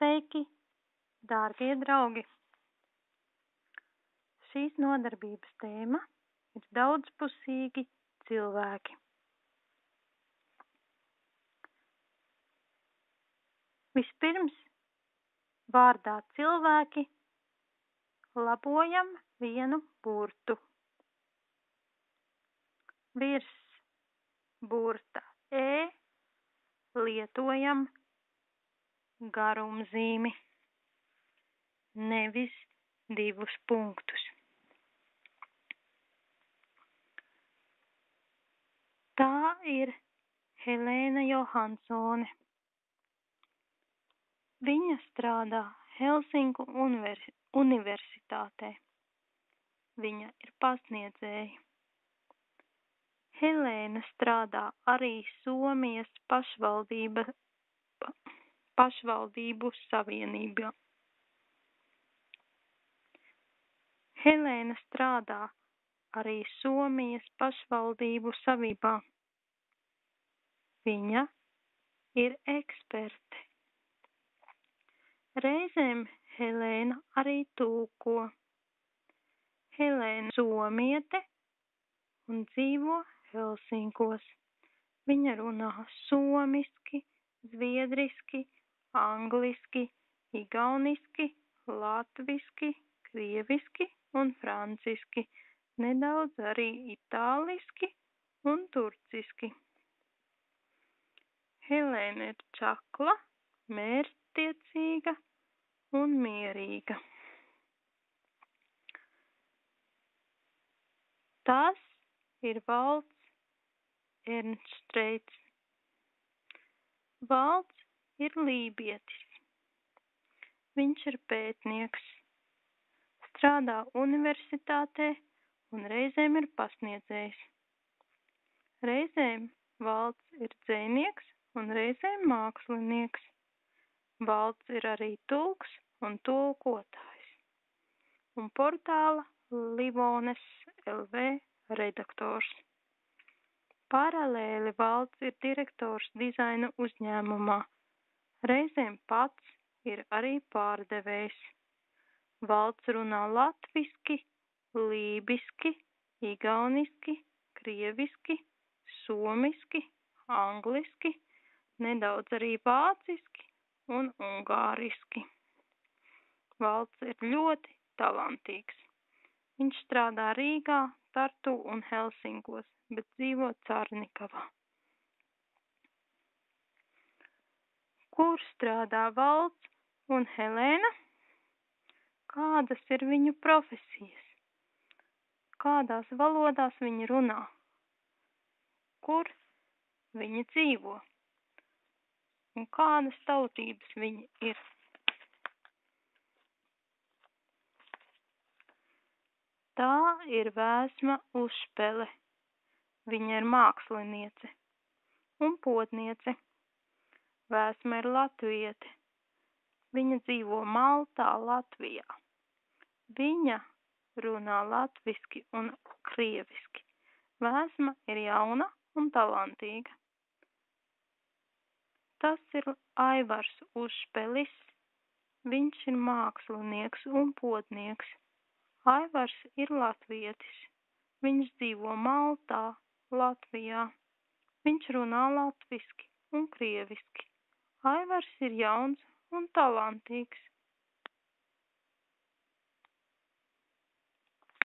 Sveiki, dārgie draugi! Šīs nodarbības tēma ir daudzpusīgi cilvēki. Vispirms vārdā cilvēki labojam vienu burtu. Virs burta lietojam garumzīmi, nevis divus punktus. Tā ir Helēna Johansone. Viņa strādā Helsinku universitātē. Viņa ir pasniedzēja. Helēna strādā arī Somijas pašvaldību savienībā. Helēna strādā arī Somijas pašvaldību savībā. Viņa ir eksperte. Reizēm Helēna arī tulko. Helēna somiete un dzīvo Helsinkos. Viņa runā somiski, zviedriski, angliski, igauniski, latviski, krieviski un franciski, nedaudz arī itāliski un turciski. Helēna ir čakla, mērķtiecīga un mierīga. Tas ir Valds Ernstreits. Valds ir lībietis. Viņš ir pētnieks, strādā universitātē un reizēm ir pasniedzējs. Reizēm Valds ir dzejnieks un reizēm mākslinieks. Valds ir arī tulks un tulkotājs un portāla Livones LV redaktors. Paralēli Valds ir direktors dizaina uzņēmumā. Reizēm pats ir arī pārdevējs. Valds runā latviski, lībiski, igauniski, krieviski, somiski, angliski, nedaudz arī vāciski un ungāriski. Valds ir ļoti talantīgs. Viņš strādā Rīgā, Tartu un Helsinkos, bet dzīvo Carnikavā. Kur strādā Valds un Helēna? Kādas ir viņu profesijas? Kādās valodās viņi runā? Kur viņi dzīvo? Un kādas tautības viņi ir? Tā ir Vēsma Uzpele. Viņa ir māksliniece un potniece. Vēsma ir latviete. Viņa dzīvo Maltā, Latvijā. Viņa runā latviski un krieviski. Vēsma ir jauna un talantīga. Tas ir Aivars Uzpelis. Viņš ir mākslinieks un potnieks. Aivars ir latvietis. Viņš dzīvo Maltā, Latvijā. Viņš runā latviski un krieviski. Aivars ir jauns un talantīgs.